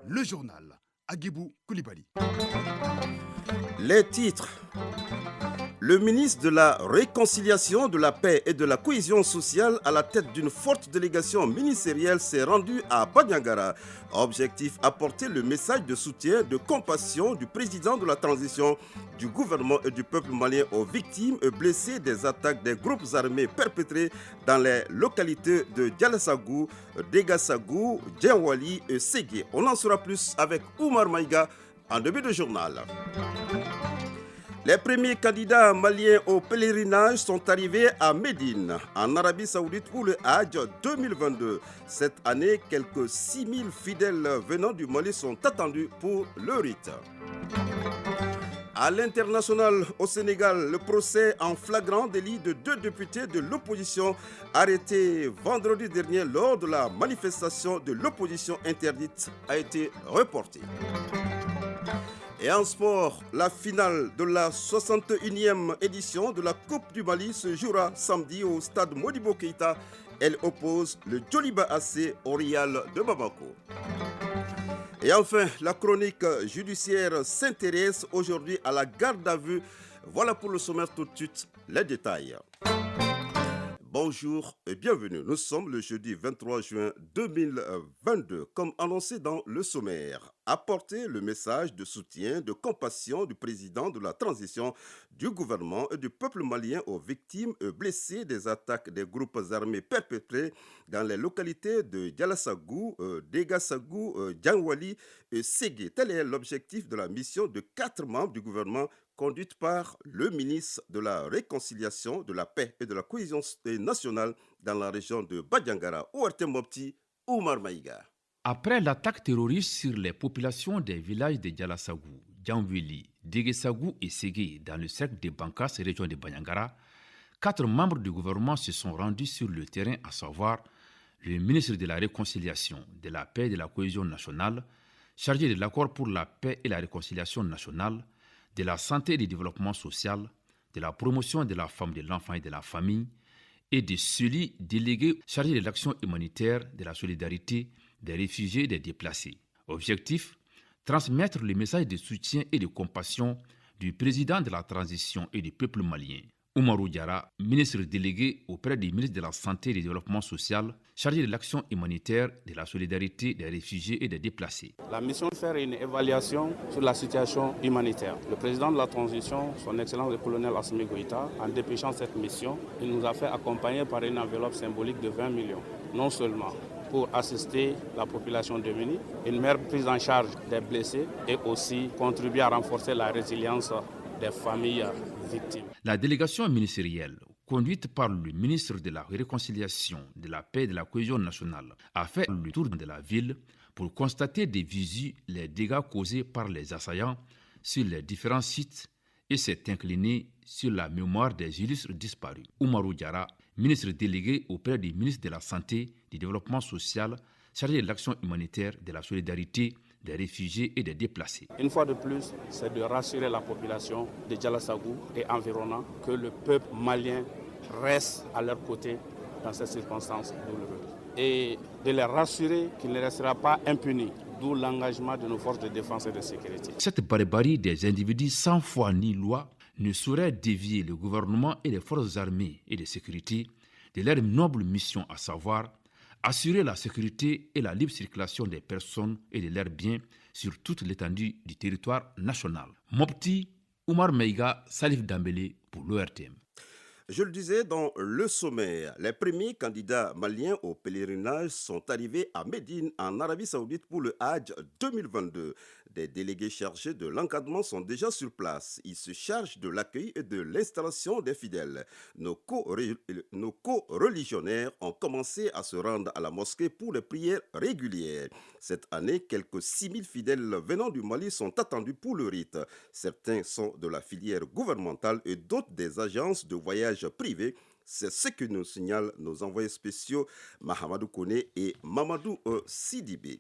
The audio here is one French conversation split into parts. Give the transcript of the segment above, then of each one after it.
le journal. Agibou Koulibaly. Les titres. Le ministre de la Réconciliation, de la Paix et de la Cohésion sociale à la tête d'une forte délégation ministérielle s'est rendu à Banyangara. Objectif, apporter le message de soutien, de compassion du président de la transition, du gouvernement et du peuple malien aux victimes et blessés des attaques des groupes armés perpétrées dans les localités de Dialassagou, Degassagou, Djenwali et Ségué. On en saura plus avec Oumar Maïga en début de journal. Les premiers candidats maliens au pèlerinage sont arrivés à Médine, en Arabie Saoudite, pour le Hajj 2022. Cette année, quelques 6000 fidèles venant du Mali sont attendus pour le rite. À l'international, au Sénégal, le procès en flagrant délit de 2 députés de l'opposition arrêtés vendredi dernier lors de la manifestation de l'opposition interdite a été reporté. Et en sport, la finale de la 61e édition de la Coupe du Mali se jouera samedi au stade Modibo Keïta. Elle oppose le Djoliba AC au Real de Bamako. Et enfin, la chronique judiciaire s'intéresse aujourd'hui à la garde à vue. Voilà pour le sommaire, tout de suite les détails. Bonjour et bienvenue. Nous sommes le jeudi 23 juin 2022. Comme annoncé dans le sommaire, apporter le message de soutien, de compassion du président de la transition, du gouvernement et du peuple malien aux victimes et blessés des attaques des groupes armés perpétrées dans les localités de Dialassagou, Degassagou, Djanwali et Ségué. Tel est l'objectif de la mission de 4 membres du gouvernement conduite par le ministre de la Réconciliation, de la Paix et de la Cohésion nationale dans la région de Badiangara, ORT Mopti, Oumar Maïga. Après l'attaque terroriste sur les populations des villages de Dialassagou, Djanwili, Degassagou et Ségué dans le cercle de Bankas, région de Banyangara, 4 membres du gouvernement se sont rendus sur le terrain, à savoir le ministre de la Réconciliation, de la Paix et de la Cohésion nationale, chargé de l'accord pour la paix et la réconciliation nationale, de la santé et du développement social, de la promotion de la femme, de l'enfant et de la famille, et de celui délégué chargé de l'action humanitaire, de la solidarité, des réfugiés et des déplacés. Objectif, transmettre le message de soutien et de compassion du président de la transition et du peuple malien, Oumarou Diarra, ministre délégué auprès du ministre de la Santé et du Développement social, chargé de l'action humanitaire, de la solidarité, des réfugiés et des déplacés. La mission est de faire une évaluation sur la situation humanitaire. Le président de la transition, son Excellence le colonel Assimi Goïta, en dépêchant cette mission, il nous a fait accompagner par une enveloppe symbolique de 20 millions. Non seulement pour assister la population démunie, une meilleure prise en charge des blessés et aussi contribuer à renforcer la résilience des familles victimes. La délégation ministérielle, conduite par le ministre de la Réconciliation, de la Paix et de la Cohésion nationale, a fait le tour de la ville pour constater des visu les dégâts causés par les assaillants sur les différents sites et s'est incliné sur la mémoire des illustres disparus. Oumarou Diarra, ministre délégué auprès du ministre de la Santé, du Développement social, chargé de l'action humanitaire, de la solidarité, des réfugiés et des déplacés. Une fois de plus, c'est de rassurer la population de Dialassagou et environnant que le peuple malien reste à leur côté dans ces circonstances douloureuses. Et de les rassurer qu'il ne restera pas impuni, d'où l'engagement de nos forces de défense et de sécurité. Cette barbarie des individus sans foi ni loi ne saurait dévier le gouvernement et les forces armées et de sécurité de leur noble mission, à savoir assurer la sécurité et la libre circulation des personnes et de leurs biens sur toute l'étendue du territoire national. Mopti, Oumar Maïga, Salif Dambélé pour l'ORTM. Je le disais dans le sommaire, les premiers candidats maliens au pèlerinage sont arrivés à Médine, en Arabie Saoudite, pour le Hajj 2022. Des délégués chargés de l'encadrement sont déjà sur place. Ils se chargent de l'accueil et de l'installation des fidèles. Nos co-religionnaires ont commencé à se rendre à la mosquée pour les prières régulières. Cette année, quelques 6000 fidèles venant du Mali sont attendus pour le rite. Certains sont de la filière gouvernementale et d'autres des agences de voyage privées. C'est ce que nous signalent nos envoyés spéciaux Mahamadou Kone et Mamadou Sidibé.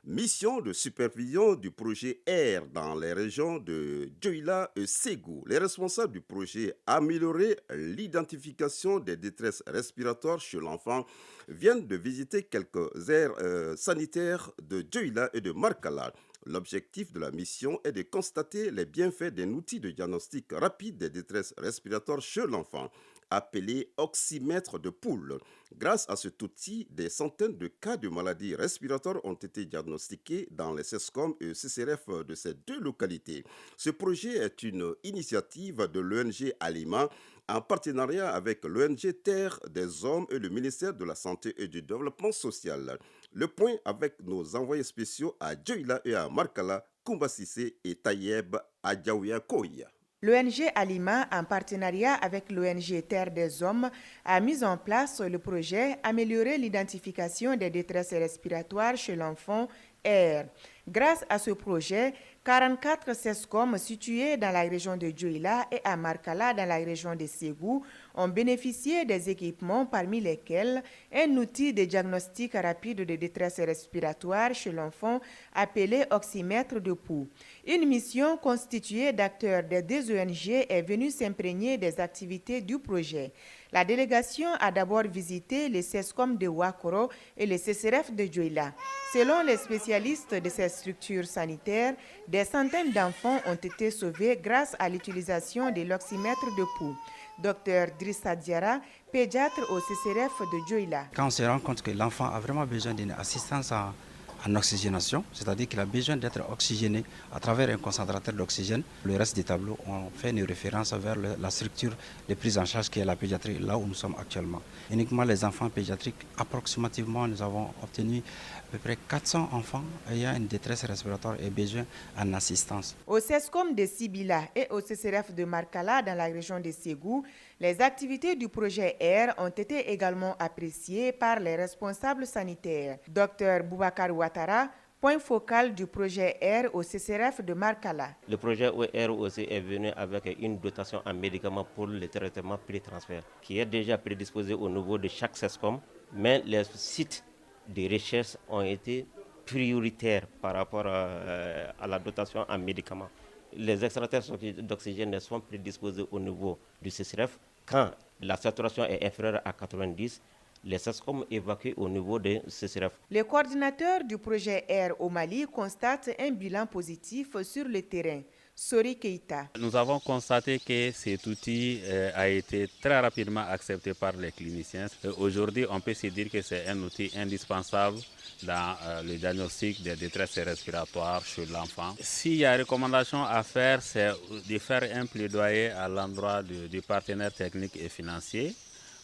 Mission de supervision du projet R dans les régions de Dioula et Ségou. Les responsables du projet Améliorer l'identification des détresses respiratoires chez l'enfant viennent de visiter quelques aires sanitaires de Dioula et de Markala. L'objectif de la mission est de constater les bienfaits d'un outil de diagnostic rapide des détresses respiratoires chez l'enfant, appelé oxymètre de poule. Grâce à cet outil, des centaines de cas de maladies respiratoires ont été diagnostiqués dans les CESCOM et CCRF de ces deux localités. Ce projet est une initiative de l'ONG Alima en partenariat avec l'ONG Terre des Hommes et le ministère de la Santé et du Développement social. Le point avec nos envoyés spéciaux à Dioula et à Markala, Koumba Sissé et Tayeb Adjaouia Koya. L'ONG Alima, en partenariat avec l'ONG Terre des Hommes, a mis en place le projet Améliorer l'identification des détresses respiratoires chez l'enfant R. Grâce à ce projet, 44 CESCOM situés dans la région de Dioula et à Markala dans la région de Ségou ont bénéficié des équipements parmi lesquels un outil de diagnostic rapide de détresse respiratoire chez l'enfant appelé oxymètre de pouls. Une mission constituée d'acteurs des deux ONG est venue s'imprégner des activités du projet. La délégation a d'abord visité les CESCOM de Ouakoro et les CCRF de Dioula. Selon les spécialistes de ces structures sanitaires, des centaines d'enfants ont été sauvés grâce à l'utilisation de l'oxymètre de pouls. Dr Drissa Diara, pédiatre au CCRF de Dioula. Quand on se rend compte que l'enfant a vraiment besoin d'une assistance en oxygénation, c'est-à-dire qu'il a besoin d'être oxygéné à travers un concentrateur d'oxygène. Le reste des tableaux, on fait une référence vers la structure de prise en charge qui est la pédiatrie, là où nous sommes actuellement. Uniquement les enfants pédiatriques, approximativement, nous avons obtenu à peu près 400 enfants ayant une détresse respiratoire et besoin en assistance. Au CESCOM de Sibila et au CCRF de Markala dans la région de Ségou, les activités du projet R ont été également appréciées par les responsables sanitaires. Dr Boubacar Ouattara, point focal du projet R au CCRF de Markala. Le projet R aussi est venu avec une dotation en médicaments pour le traitement pré-transfert qui est déjà prédisposé au niveau de chaque CESCOM, mais les sites de recherche ont été prioritaires par rapport à la dotation en médicaments. Les extracteurs d'oxygène sont prédisposés au niveau du CCRF. Quand la saturation est inférieure à 90, les CESCOM évacuent au niveau des CCRF. Les coordinateurs du projet R au Mali constatent un bilan positif sur le terrain. Sori Keita. Nous avons constaté que cet outil a été très rapidement accepté par les cliniciens. Aujourd'hui, on peut se dire que c'est un outil indispensable dans le diagnostic des détresses respiratoires chez l'enfant. S'il y a recommandation à faire, c'est de faire un plaidoyer à l'endroit du partenaire technique et financier,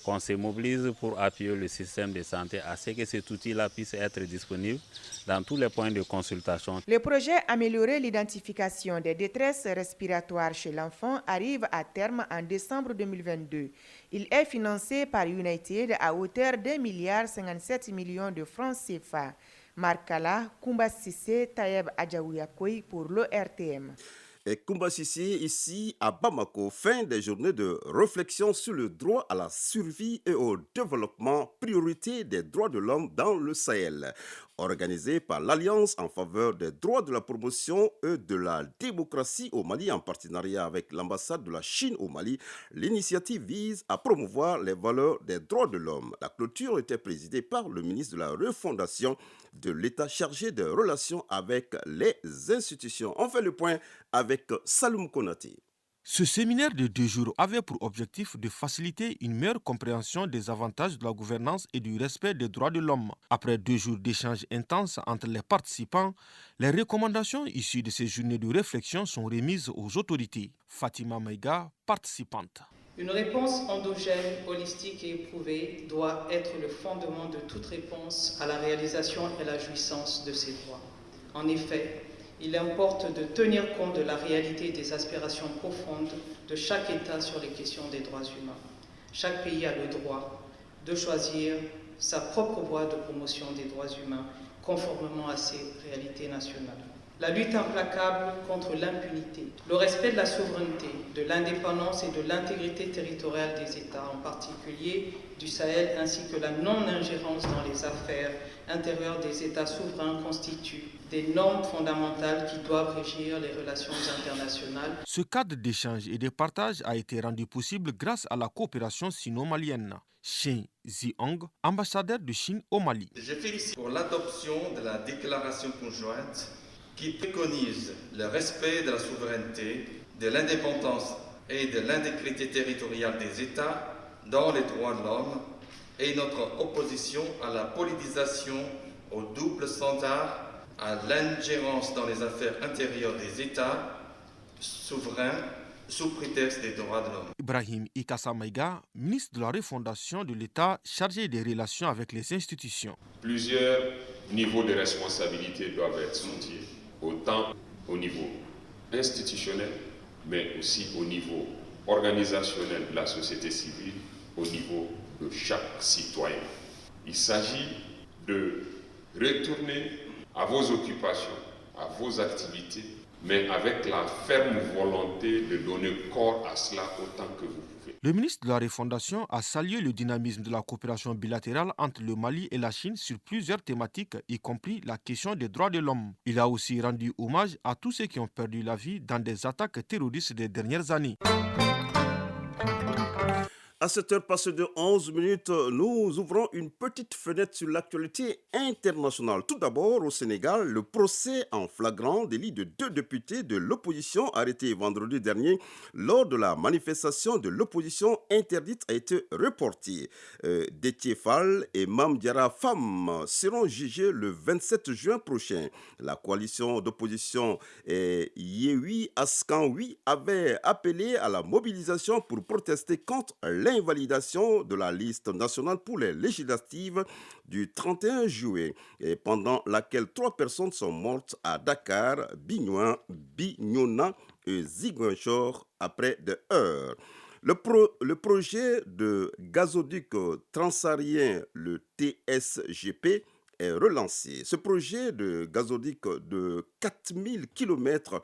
qu'on se mobilise pour appuyer le système de santé à ce que cet outil-là puisse être disponible dans tous les points de consultation. Le projet Améliorer l'identification des détresses respiratoires chez l'enfant arrive à terme en décembre 2022. Il est financé par United à hauteur d'1,57 milliard de francs CFA. Markala, Koumba Sissé, Tayeb Adjaouyakoy pour l'ORTM. Et Koumba Sissé, ici à Bamako, fin des journées de réflexion sur le droit à la survie et au développement, priorité des droits de l'homme dans le Sahel. Organisée par l'Alliance en faveur des droits de la promotion et de la démocratie au Mali en partenariat avec l'ambassade de la Chine au Mali, l'initiative vise à promouvoir les valeurs des droits de l'homme. La clôture était présidée par le ministre de la Refondation de l'État chargé des relations avec les institutions. On fait le point avec Saloum Konaté. Ce séminaire de 2 jours avait pour objectif de faciliter une meilleure compréhension des avantages de la gouvernance et du respect des droits de l'homme. Après 2 jours d'échanges intenses entre les participants, les recommandations issues de ces journées de réflexion sont remises aux autorités. Fatima Maïga, participante. Une réponse endogène, holistique et éprouvée doit être le fondement de toute réponse à la réalisation et la jouissance de ces droits. En effet, il importe de tenir compte de la réalité des aspirations profondes de chaque État sur les questions des droits humains. Chaque pays a le droit de choisir sa propre voie de promotion des droits humains conformément à ses réalités nationales. La lutte implacable contre l'impunité, le respect de la souveraineté, de l'indépendance et de l'intégrité territoriale des États, en particulier du Sahel, ainsi que la non-ingérence dans les affaires intérieures des États souverains constituent des normes fondamentales qui doivent régir les relations internationales. Ce cadre d'échange et de partage a été rendu possible grâce à la coopération sino-malienne. Shin Ziong, ambassadeur de Chine au Mali. Je félicite pour l'adoption de la déclaration conjointe qui préconise le respect de la souveraineté, de l'indépendance et de l'intégrité territoriale des États dans les droits de l'homme et notre opposition à la politisation, au double standard, à l'ingérence dans les affaires intérieures des États souverains sous prétexte des droits de l'homme. Ibrahim Ikassa Maïga, ministre de la refondation de l'État chargé des relations avec les institutions. Plusieurs niveaux de responsabilité doivent être sentis, autant au niveau institutionnel, mais aussi au niveau organisationnel de la société civile, au niveau de chaque citoyen. Il s'agit de retourner à vos occupations, à vos activités, mais avec la ferme volonté de donner corps à cela autant que vous pouvez. Le ministre de la Refondation a salué le dynamisme de la coopération bilatérale entre le Mali et la Chine sur plusieurs thématiques, y compris la question des droits de l'homme. Il a aussi rendu hommage à tous ceux qui ont perdu la vie dans des attaques terroristes des dernières années. À 7h passées de 11 minutes, nous ouvrons une petite fenêtre sur l'actualité internationale. Tout d'abord, au Sénégal, le procès en flagrant délit de 2 députés de l'opposition arrêtés vendredi dernier lors de la manifestation de l'opposition interdite a été reporté. Déthié Fall et Mame Diarra Fam seront jugés le 27 juin prochain. La coalition d'opposition Yewwi Askan Wi avait appelé à la mobilisation pour protester contre l'invalidation de la liste nationale pour les législatives du 31 juillet, et pendant laquelle 3 personnes sont mortes à Dakar, Bignona et Ziguinchor après des heures. Le projet de gazoduc transsaharien, le TSGP, est relancé. Ce projet de gazoduc de 4000 km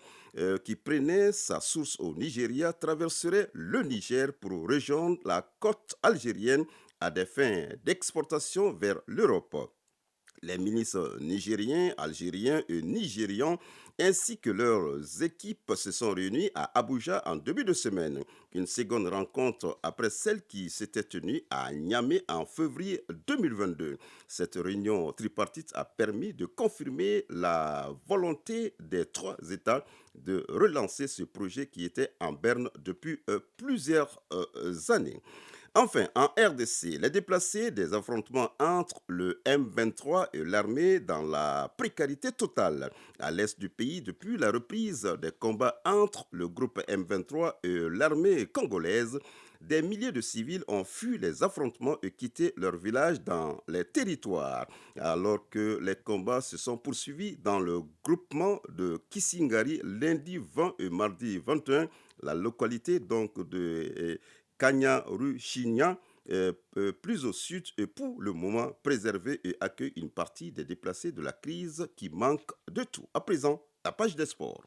qui prenait sa source au Nigeria traverserait le Niger pour rejoindre la côte algérienne à des fins d'exportation vers l'Europe. Les ministres nigériens, algériens et nigérians ainsi que leurs équipes se sont réunis à Abuja en début de semaine. Une seconde rencontre après celle qui s'était tenue à Niamey en février 2022. Cette réunion tripartite a permis de confirmer la volonté des 3 États de relancer ce projet qui était en berne depuis plusieurs années. Enfin, en RDC, les déplacés des affrontements entre le M23 et l'armée dans la précarité totale. À l'est du pays, depuis la reprise des combats entre le groupe M23 et l'armée congolaise, des milliers de civils ont fui les affrontements et quitté leur village dans les territoires. Alors que les combats se sont poursuivis dans le groupement de Kissingari lundi 20 et mardi 21, la localité donc de Kanyaruchinya, plus au sud, est pour le moment préservé et accueille une partie des déplacés de la crise qui manque de tout. À présent, la page des sports.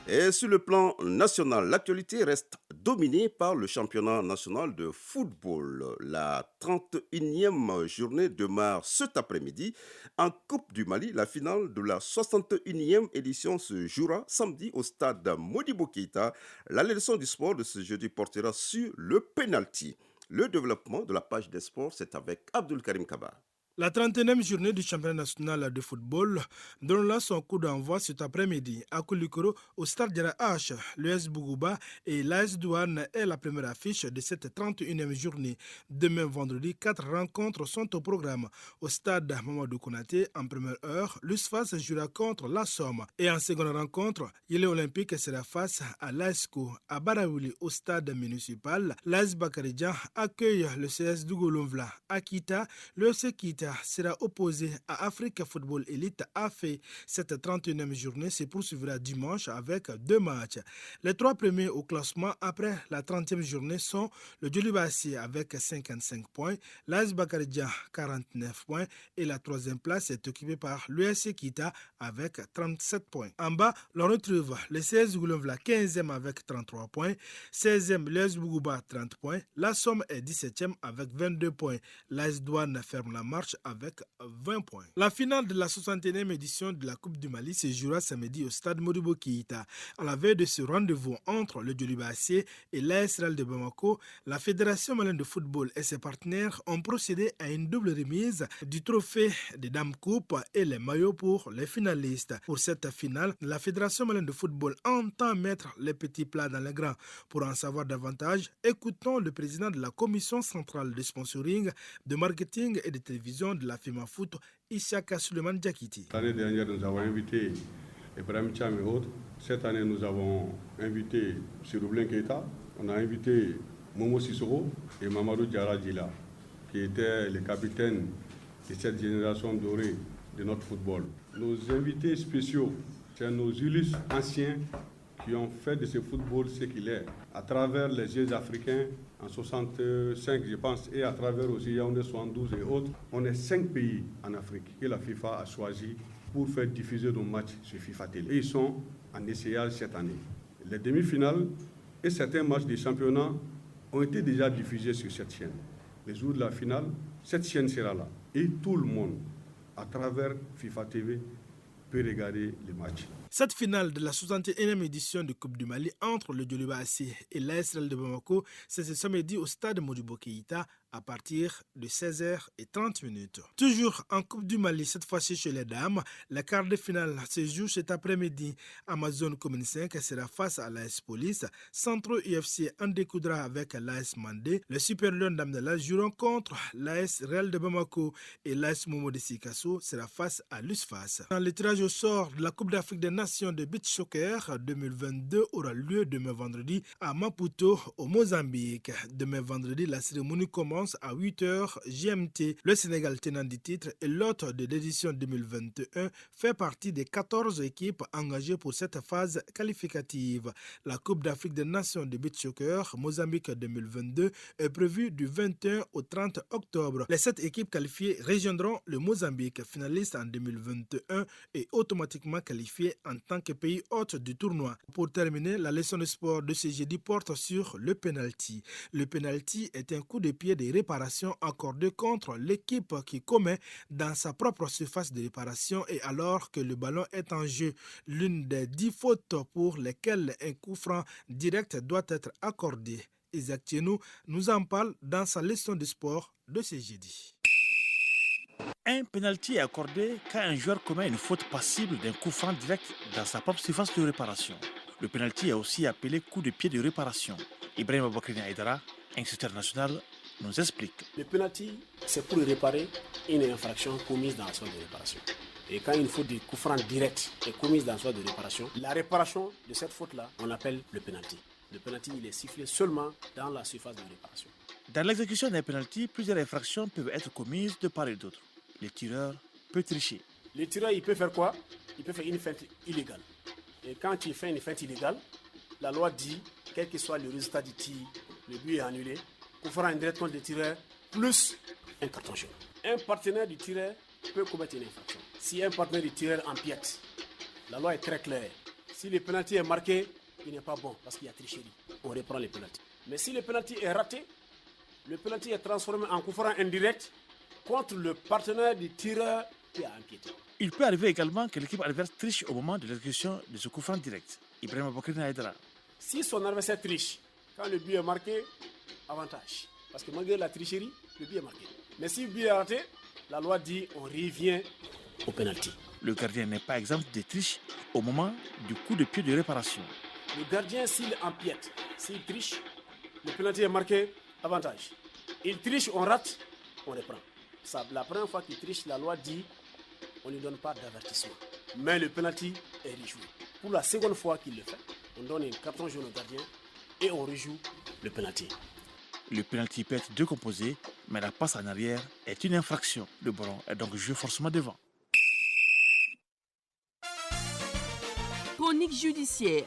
Et sur le plan national, l'actualité reste dominée par le championnat national de football. La 31e journée démarre cet après-midi. En Coupe du Mali, la finale de la 61e édition se jouera samedi au stade Modibo Keïta. La leçon du sport de ce jeudi portera sur le penalty. Le développement de la page des sports, c'est avec Abdul Karim Kaba. La 31e journée du championnat national de football donnera son coup d'envoi cet après-midi à Koulikoro au stade Diarra H. L'US Bougouba et l'AS Douane est la première affiche de cette 31e journée. Demain vendredi, 4 rencontres sont au programme. Au stade Mamadou Konaté, en première heure, l'USFAS jouera contre la Somme. Et en seconde rencontre, Yélé Olympique sera face à l'ASCO. À Baraouli, au stade municipal, l'AS Bakaridjan accueille le CS Dougolonvla. À Kita, le FC Kita Keita sera opposé à Africa Football Elite AFE. Cette 31e journée se poursuivra dimanche avec 2 matchs. Les 3 premiers au classement après la 30e journée sont le Djolibassi avec 55 points, l'AS Bakaridja 49 points et la 3e place est occupée par l'USC Keita avec 37 points. En bas, l'on retrouve le CS Goulemvla 15e avec 33 points, 16e l'US Bougouba 30 points, la Somme est 17e avec 22 points, l'AS Douane ferme la marche avec 20 points. La finale de la 61e édition de la Coupe du Mali se jouera samedi au stade Modibo Keïta. À la veille de ce rendez-vous entre le Djolibassi et l'AS Real de Bamako, la Fédération malienne de football et ses partenaires ont procédé à une double remise du trophée des Dames Coupe et les maillots pour les finalistes. Pour cette finale, la Fédération malienne de football entend mettre les petits plats dans les grands. Pour en savoir davantage, écoutons le président de la commission centrale de sponsoring, de marketing et de télévision de la FIMA Foot, Ishaka Suleiman Diakiti. L'année dernière, nous avons invité Ibrahim Cham et autres. Cette année, nous avons invité Siroublin Keita. On a invité Momo Sissoko et Mamadou Diarra Djila, qui étaient les capitaines de cette génération dorée de notre football. Nos invités spéciaux, c'est nos illustres anciens qui ont fait de ce football ce qu'il est, à travers les Jeux africains en 65, je pense, et à travers aussi Yaoundé 72 et autres. On est 5 pays en Afrique que la FIFA a choisi pour faire diffuser nos matchs sur FIFA Télé. Et ils sont en essayage cette année. Les demi-finales et certains matchs des championnats ont été déjà diffusés sur cette chaîne. Les jours de la finale, cette chaîne sera là. Et tout le monde, à travers FIFA TV, peut regarder les matchs. Cette finale de la 61e édition de Coupe du Mali entre le Djolibassi et l'AS Real de Bamako, c'est ce samedi au stade Modibo Keïta à partir de 16h30. Toujours en Coupe du Mali, cette fois-ci chez les dames, la quart de finale se joue cet après-midi. Amazon Commune 5 sera face à l'AS Police, Centro UFC en découdra avec l'AS Mandé, le Super Lion d'Amdala joueront contre l'AS Real de Bamako et l'AS Momo de Sikasso sera face à l'USFAS. Dans le tirage au sort de la Coupe d'Afrique des Nations de beach soccer 2022 aura lieu demain vendredi à Maputo au Mozambique. Demain vendredi, la cérémonie commence à 8h GMT. Le Sénégal, tenant du titre et l'hôte de l'édition 2021, fait partie des 14 équipes engagées pour cette phase qualificative. La Coupe d'Afrique des Nations de beach soccer Mozambique 2022 est prévue du 21 au 30 octobre. Les 7 équipes qualifiées rejoindront le Mozambique, finaliste en 2021 et automatiquement qualifié en tant que pays hôte du tournoi. Pour terminer, la leçon de sport de ce jeudi porte sur le penalty. Le penalty est un coup de pied de réparation accordé contre l'équipe qui commet dans sa propre surface de réparation et alors que le ballon est en jeu. L'une des 10 fautes pour lesquelles un coup franc direct doit être accordé. Isaac Tienou nous en parle dans sa leçon de sport de ce jeudi. Un pénalty est accordé quand un joueur commet une faute passible d'un coup franc direct dans sa propre surface de réparation. Le pénalty est aussi appelé coup de pied de réparation. Ibrahim Aboubakry Aïdara, instructeur national, nous explique. Le pénalty, c'est pour réparer une infraction commise dans la zone de réparation. Et quand une faute de coup franc direct est commise dans la zone de réparation, la réparation de cette faute-là, on l'appelle le pénalty. Le pénalty, il est sifflé seulement dans la surface de réparation. Dans l'exécution d'un pénalty, plusieurs infractions peuvent être commises de part et d'autre. Le tireur peut tricher. Le tireur, il peut faire quoi? Il peut faire une feinte illégale. Et quand il fait une feinte illégale, la loi dit, quel que soit le résultat du tir, le but est annulé. Coup franc indirect contre le tireur, plus un carton jaune. Un partenaire du tireur peut commettre une infraction. Si un partenaire du tireur empiète, la loi est très claire. Si le pénalty est marqué, il n'est pas bon parce qu'il y a tricherie. On reprend le pénalty. Mais si le pénalty est raté, le pénalty est transformé en coup franc indirect contre le partenaire du tireur qui a empiété. Il peut arriver également que l'équipe adverse triche au moment de l'exécution de ce coup franc direct. Ibrahim Aboubakry Aïdara. Si son adversaire triche, quand le but est marqué, avantage. Parce que malgré la tricherie, le but est marqué. Mais si le but est raté, la loi dit on revient au pénalty. Le gardien n'est pas exempt de triche au moment du coup de pied de réparation. Le gardien, s'il empiète, s'il triche, le pénalty est marqué, avantage. Il triche, on rate, on reprend. La première fois qu'il triche, la loi dit on ne lui donne pas d'avertissement. Mais le pénalty est rejoué. Pour la seconde fois qu'il le fait, on donne un carton jaune au gardien et on rejoue le pénalty. Le pénalty peut être décomposé Mais la passe en arrière est une infraction. Le ballon est donc joué forcément devant. Chronique judiciaire.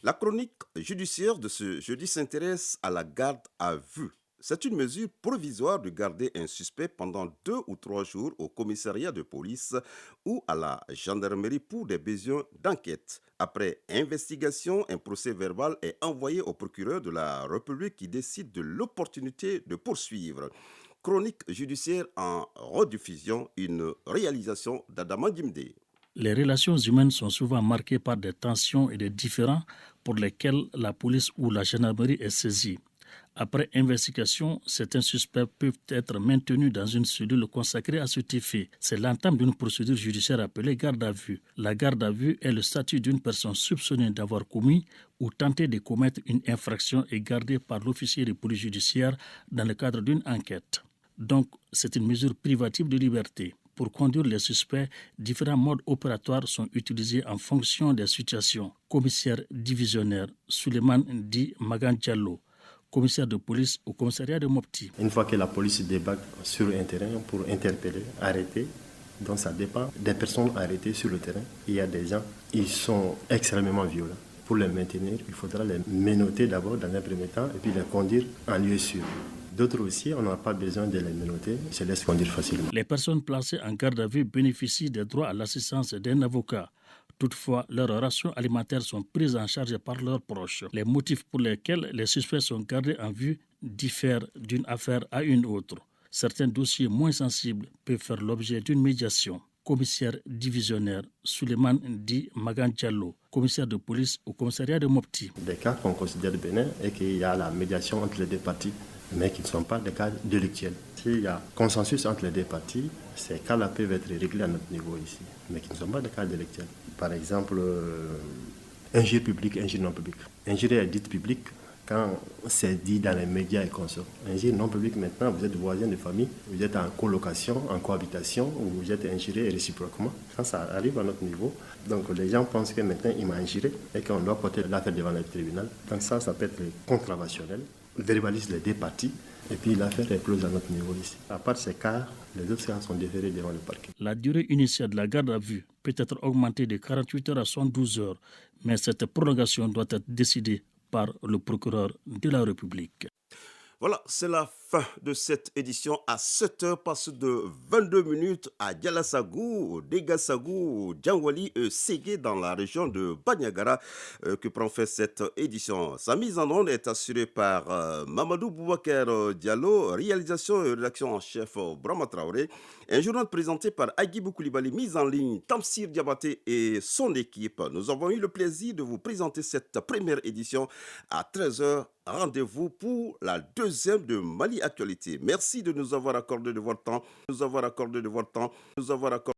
La chronique judiciaire de ce jeudi s'intéresse à la garde à vue. C'est une mesure provisoire de garder un suspect pendant 2 ou 3 jours au commissariat de police ou à la gendarmerie pour des besoins d'enquête. Après investigation, un procès verbal est envoyé au procureur de la République qui décide de l'opportunité de poursuivre. Chronique judiciaire en rediffusion, une réalisation d'Adama Dimde. Les relations humaines sont souvent marquées par des tensions et des différends pour lesquels la police ou la gendarmerie est saisie. Après investigation, certains suspects peuvent être maintenus dans une cellule consacrée à cet effet. C'est l'entame d'une procédure judiciaire appelée garde à vue. La garde à vue est le statut d'une personne soupçonnée d'avoir commis ou tenté de commettre une infraction et gardée par l'officier de police judiciaire dans le cadre d'une enquête. Donc, c'est une mesure privative de liberté. Pour conduire les suspects, différents modes opératoires sont utilisés en fonction des situations. Commissaire divisionnaire Suleiman Di Magan Diallo, commissaire de police au commissariat de Mopti. Une fois que la police débarque sur un terrain pour interpeller, arrêter, donc ça dépend des personnes arrêtées sur le terrain. Il y a des gens, ils sont extrêmement violents. Pour les maintenir, il faudra les menotter d'abord dans un premier temps et puis les conduire en lieu sûr. D'autres aussi, on n'a pas besoin de les menotter, ils se laissent conduire facilement. Les personnes placées en garde à vue bénéficient des droits à l'assistance d'un avocat. Toutefois, leurs rations alimentaires sont prises en charge par leurs proches. Les motifs pour lesquels les suspects sont gardés en vue diffèrent d'une affaire à une autre. Certains dossiers moins sensibles peuvent faire l'objet d'une médiation. Commissaire divisionnaire Suleiman Di Magan Diallo, commissaire de police au commissariat de Mopti. Des cas qu'on considère bénins et qu'il y a la médiation entre les deux parties, mais qui ne sont pas des cas délictuels. S'il y a consensus entre les deux parties, ces cas-là peuvent être réglés à notre niveau ici, mais qui ne sont pas des cas délictuels. Par exemple, injure publique, injure non publique. Injure est dite publique quand c'est dit dans les médias et consorts. Injure non publique, maintenant, vous êtes voisin de famille, vous êtes en colocation, en cohabitation, ou vous êtes injuré réciproquement. Quand ça arrive à notre niveau, donc les gens pensent que maintenant il m'a injuré et qu'on doit porter l'affaire devant le tribunal. Donc ça peut être contraventionnel. On verbalise les deux parties et puis l'affaire est close à notre niveau ici. À part ces cas, les autres cas sont déférés devant le parquet. La durée initiale de la garde à vue peut être augmentée de 48 heures à 72 heures, mais cette prolongation doit être décidée par le procureur de la République. Voilà, c'est la fin de cette édition à 7h, passe de 22 minutes à Dialassagou, Degassagou, Djangwali et Ségué dans la région de Banyagara que prend fait cette édition. Sa mise en onde est assurée par Mamadou Boubaker Diallo, réalisation et rédaction en chef Brahma Traoré, un journal présenté par Agibou Koulibaly, mise en ligne Tamsir Diabaté et son équipe. Nous avons eu le plaisir de vous présenter cette première édition à 13h. Rendez-vous pour la deuxième de Mali Actualité. Merci de nous avoir accordé de votre temps.